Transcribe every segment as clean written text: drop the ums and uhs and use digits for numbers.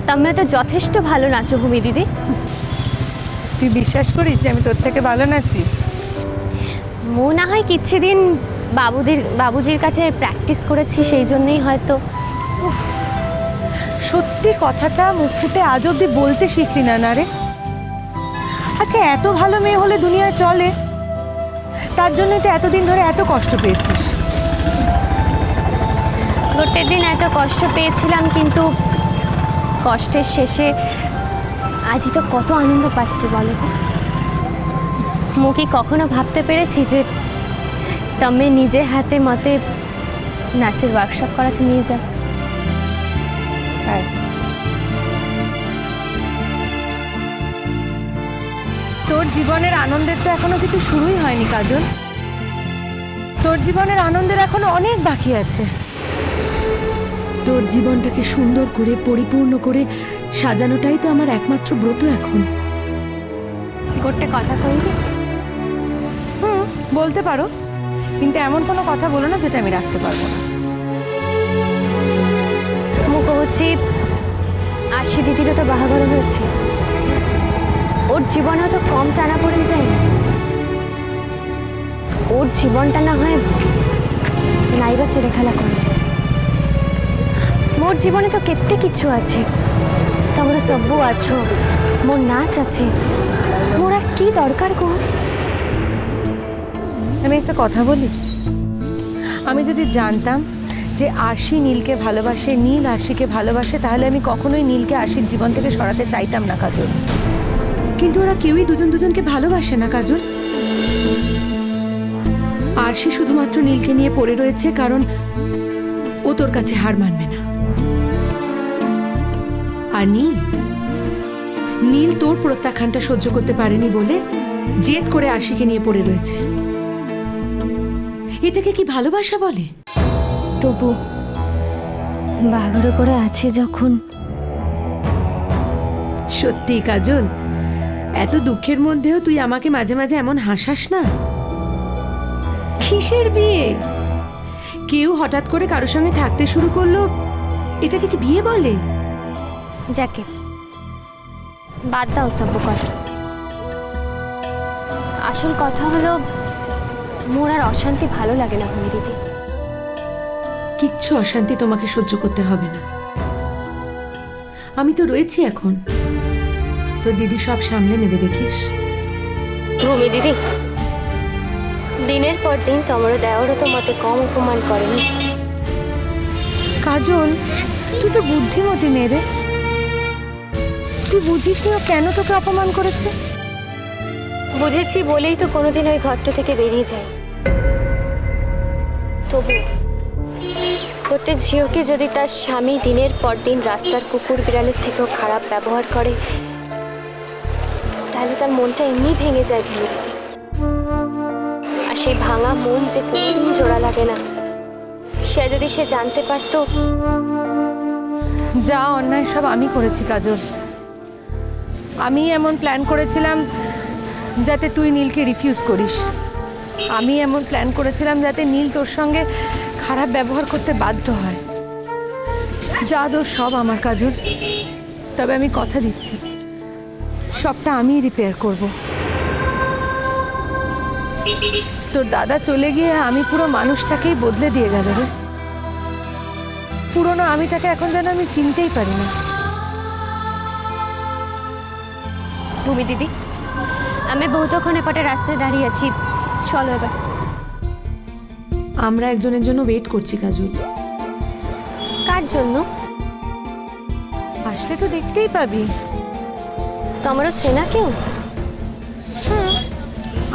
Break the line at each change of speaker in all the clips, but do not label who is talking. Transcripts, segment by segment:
তুমি তো যথেষ্ট ভালো নাচো ভূমি দিদি।
তুই বিশ্বাস করিস যে আমি তোর থেকে ভালো নাচি?
মনে হয় কিছুদিন বাবুজির কাছে প্র্যাকটিস করেছি, সেই জন্যই হয়তো।
সত্যি কথাটা মুখ ফুটে আজ অব্দি বলতে শিখলি না না রে? আচ্ছা, এত ভালো মেয়ে হলে দুনিয়ায় চলে, তার জন্যই তো এতদিন ধরে এত কষ্ট পেয়েছিস।
গোটের দিন এত কষ্ট পেয়েছিলাম, কিন্তু কষ্টের শেষে আজই তো কত আনন্দ পাচ্ছি বলো তো। মুখে কখনো ভাবতে পেরেছি যে তুমি নিজে হাতে মতে নাচের ওয়ার্কশপ করাতে নিয়ে যাও?
হ্যাঁ, তোর জীবনের আনন্দের তো এখনো কিছু শুরুই হয়নি কাজল। তোর জীবনের আনন্দের এখনো অনেক বাকি আছে। তোর জীবনটাকে সুন্দর করে পরিপূর্ণ করে সাজানোটাই তো আমার একমাত্র ব্রত এখন।
গোটে কথা কইবি?
বলতে পারো, কিন্তু এমন কোনো কথা বলো না যেটা আমি রাখতে পারবো না।
ମୁଁ କହୁଛି আশি দিদিরও তো বাহাঘর হয়েছে, ওর জীবনেও তো কম টানা পড়ে যায়। ওর জীবনটা না হয় নাইবা ছেড়ে খেলা করে, মোর জীবনে তো কেতে কিছু আছে। তোমার সবু আছো, মোর নাচ আছে, মোর আর কি দরকার গো?
আমি একটা কথা বলি, আমি যদি জানতাম যে আশি নীলকে ভালোবাসে, নীল আশিকে ভালোবাসে, তাহলে আমি কখনোই নীলকে আশির জীবন থেকে সরাতে চাইতাম না কাজল। কিন্তু ওরা কেউই দুজন দুজনকে ভালোবাসে না কাজল। আরশি শুধুমাত্র নীলকে নিয়ে পড়ে রয়েছে কারণ ও তোর কাছে হার মানবে না। আর নীল তোর প্রত্যাখ্যানটা সহ্য করতে পারেনি বলে জেদ করে আরশিকে নিয়ে পড়ে রয়েছে। এটাকে কি ভালোবাসা বলে?
তবু বাহাঘর করে আছে যখন।
সত্যি কাজল, এত দুঃখের মধ্যেও তুই আমাকে মাঝে মাঝে এমন হাসাস না। কিসের বিয়ে? কেউ হঠাৎ করে কারোর সঙ্গে থাকতে শুরু করলো, এটাকে কি বিয়ে বলে?
যাকে বাদ দাও সব কথা। আসল কথা হলো, মোর আর অশান্তি ভালো লাগে না ভূমি দিদি।
কিচ্ছু অশান্তি তোমাকে সহ্য করতে হবে না, আমি তো রয়েছি এখন। তোর দিদি সব সামলে নেবে, দেখিস।
ভূমি দিদি, দিনের পর দিন তোমার দেওয়ারও তো মতে কম অপমান করেনি।
কাজল, তুই তো বুদ্ধিমতী মেয়ে রে, তুই বুঝিস নি ও কেন তোকে অপমান করেছে?
বুঝেছি বলেই তো কোনোদিন ওই ঘরটা থেকে বেরিয়ে যায়। তবু গোটে ঝিওকে যদি তার স্বামী দিনের পর দিন রাস্তার কুকুর বিড়ালের থেকেও খারাপ ব্যবহার করে, তাহলে তার মনটা এমনি ভেঙে যায় ভেঙে দিতে। আর সেই ভাঙা মন যে কোনোদিন জোড়া লাগে না, সে যদি সে জানতে পারতো।
যা অন্যায় সব আমি করেছি কাজল। আমি এমন প্ল্যান করেছিলাম যাতে তুই নীলকে রিফিউজ করিস। আমি এমন প্ল্যান করেছিলাম যাতে নীল তোর সঙ্গে খারাপ ব্যবহার করতে বাধ্য হয়। যা দোষ সব আমার কাজল। তবে আমি কথা দিচ্ছি, সবটা আমিই রিপেয়ার করব। তোর দাদা চলে গিয়ে আমি পুরো মানুষটাকেই বদলে দিয়ে গেল রে। পুরোনো আমিটাকে এখন যেন আমি চিনতেই পারি না।
ভূমি দিদি, আমি বহুতক্ষণ এপটে রাস্তায় দাঁড়িয়ে আছি, চলো এবার।
আমরা একজনের জন্য ওয়েট করছি কাজল।
কার জন্য?
আসলে তো দেখতেই পাবি।
তোমারও চেনা কেউ?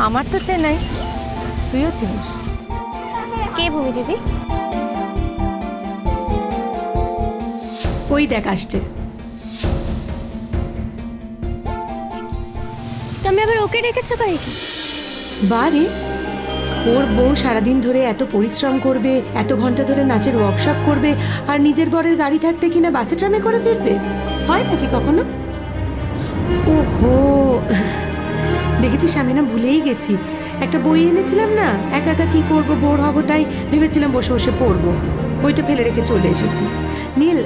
আমার তো চেনাই, তুইও চিনিস।
কে ভূমি দিদি?
ওই দেখ আসছে।
তুমি আবার ওকে ডেকেছো কাই কি?
বারে, ওর বউ সারাদিন ধরে এত পরিশ্রম করবে, এত ঘন্টা ধরে নাচের ওয়ার্কশপ করবে, আর নিজের বরের গাড়ি থাকতে কিনা বাসে ট্রামে করে ফিরবে? হয় নাকি কখনো? ওহো, দেখেছিস আমি না ভুলেই গেছি, একটা বই এনেছিলাম না, একা একা কি করব, বোর হব, তাই ভেবেছিলাম বসে বসে পড়বো। বইটা ফেলে রেখে চলে এসেছি। নীল,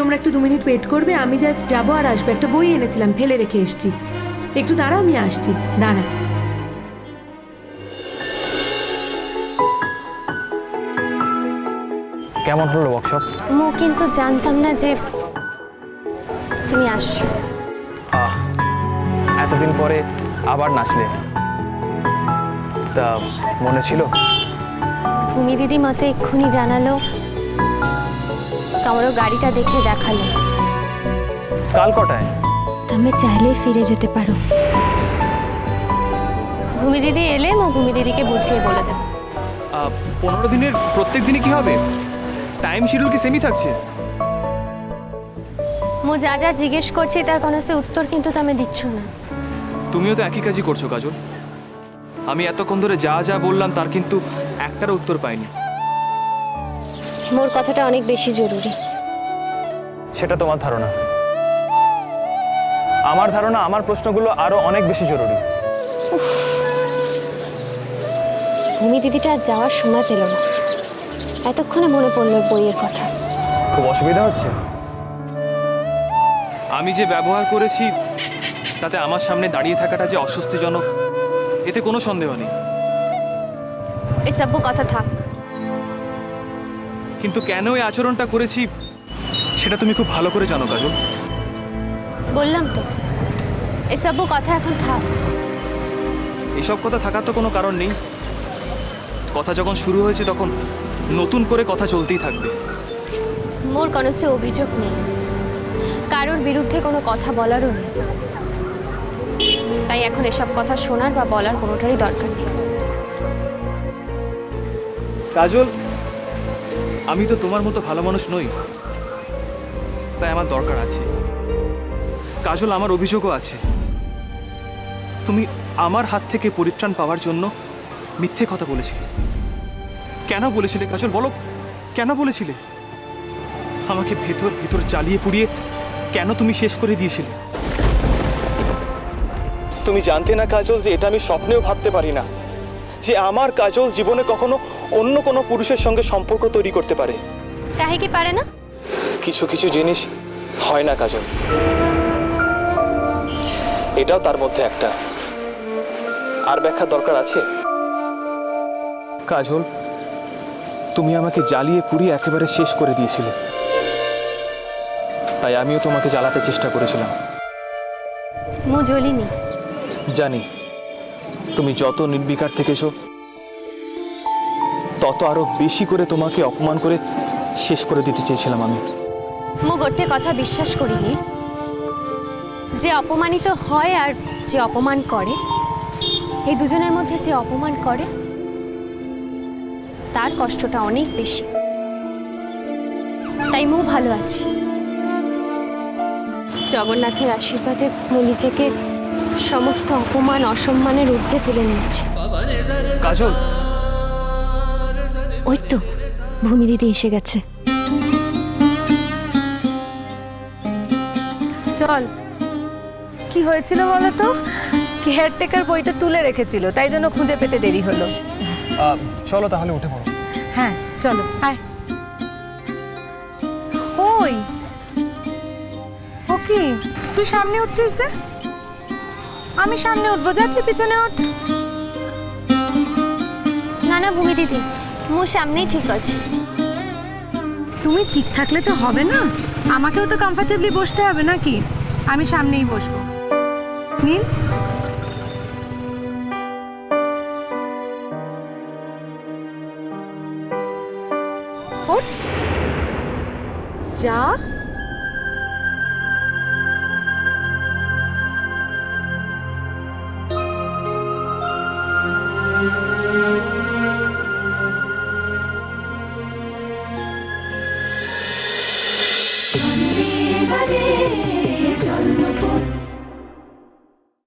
তোমরা একটু 2 মিনিট ওয়েট করবে, আমি জাস্ট যাবো আর আসবো। একটা বই এনেছিলাম, ফেলে রেখে এসেছি। একটু দাঁড়াও, আমি আসছি, দাঁড়া।
কেমন হলো ওয়ার্কশপ?
মো কিন্তু জানতাম না যে তুমি আসছো।
এতদিন পরে আবার নাচলে, তা মনে ছিল?
ভূমি দিদি মতে এক্ষুনি জানালো, তোমারও গাড়িটা দেখে দেখালো।
কাল কটায়?
তুমি চাইলেই ফিরে যেতে পারো। ভূমি দিদি এলে মো ভূমি দিদিকে বুঝিয়ে বলে দেব।
15 দিনের প্রত্যেক দিনে কি হবে? টাইম শিডিউল কি সেমই থাকছে?
মো যা যা জিজ্ঞেস করছি তার কোনো সে উত্তর কিন্তু তুমি দিচ্ছ না।
তুমিও তো একই কাজই করছো কাজল। আমি এতক্ষণ ধরে যা যা বললাম তার কিন্তু একটারও উত্তর পাইনি।
মোর কথাটা অনেক বেশি জরুরি।
সেটা তোমার ধারণা। আমার ধারণা আমার প্রশ্নগুলো আরো অনেক বেশি জরুরি।
ভূমি দিদিটা আর যাওয়ার সময় পেল না, এতক্ষণে মনে পড়লো বইয়ের কথা।
খুব অসুবিধা হচ্ছে?
আমি যে ব্যবহার করেছি তাতে আমার সামনে দাঁড়িয়ে থাকাটা যে অস্বস্তিজনক, এতে কোনো সন্দেহ নেই।
এই সব কথা থাক।
কিন্তু কেন এই আচরণটা করেছি সেটা তুমি খুব ভালো করে জানো কাজল।
বললাম তো, এসব কথা এখন থাক।
এসব কথা থাকার তো কোনো কারণ নেই। কথা যখন শুরু হয়েছে তখন নতুন করে কথা চলতেই থাকবে।
মোর কোনো সে অভিযোগ নেই, কারোর বিরুদ্ধে কোনো কথা বলারও নেই। তাই এখন এসব কথা শোনার বা বলার কোনোটারই দরকার নেই।
কাজল, আমি তো তোমার মতো ভালো মানুষ নই, তাই আমার দরকার আছে। কাজল, আমার অভিযোগও আছে। তুমি আমার হাত থেকে পরিত্রাণ পাওয়ার জন্য মিথ্যে কথা বলেছিলে। কেন বলেছিলে কাজল, বলো কেন বলেছিলে? আমাকে ভেতর ভেতর জ্বালিয়ে পুড়িয়ে কেন তুমি শেষ করে দিয়েছিলে? তুমি জানতে না কাজল যে এটা আমি স্বপ্নেও ভাবতে পারি না যে আমার কাজল জীবনে কখনো অন্য কোনো পুরুষের সঙ্গে সম্পর্ক তৈরি করতে পারে।
কাহে কি পারে না?
কিছু কিছু জিনিস হয় না কাজল, এটাও তার মধ্যে একটা। আর ব্যাখ্যা দরকার আছে? কাজল, তুমি আমাকে জ্বালিয়ে পুড়িয়ে একেবারে শেষ করে দিয়েছিলে, তাই আমিও তোমাকে জ্বালাতে চেষ্টা করেছিলাম।
মু জ্বলিনি।
জানি তুমি যত নির্বিকার থেকেছো তত আরো বেশি করে তোমাকে অপমান করে শেষ করে দিতে চেয়েছিলাম আমি।
মু গোটে কথা বিশ্বাস করিনি, যে অপমানিত হয় আর যে অপমান করে, এই দুজনের মধ্যে যে অপমান করে তার কষ্টটা অনেক বেশি। তাই মু ভালো আছি। জগন্নাথের আশীর্বাদে মু নিজেকে সমস্ত অপমান অসম্মানের ঊর্ধ্বে তুলে নিয়েছি।
কাজল,
ওই তো ভূমি দিদি এসে গেছে।
চল, কি হয়েছিল বলো তো? কেয়ারটেকার বইটা তুলে রেখেছিল, তাই জন্য খুঁজে পেতে দেরি হলো।
চলো তাহলে উঠে পড়ো।
হ্যাঁ চলো, আয়। ওই ও কি, তুই সামনে উঠছিস যে? আমি সামনে উঠবো, যা তুই পিছনে ওঠ।
না না ভূমি দিদি, মু সামনেই ঠিক আছে।
তুমি ঠিক থাকলে তো হবে না, আমাকেও তো কমফর্টেবলি বসতে হবে নাকি? আমি সামনেই বসবো। নীল, ওঠ, যা।
Sunday baje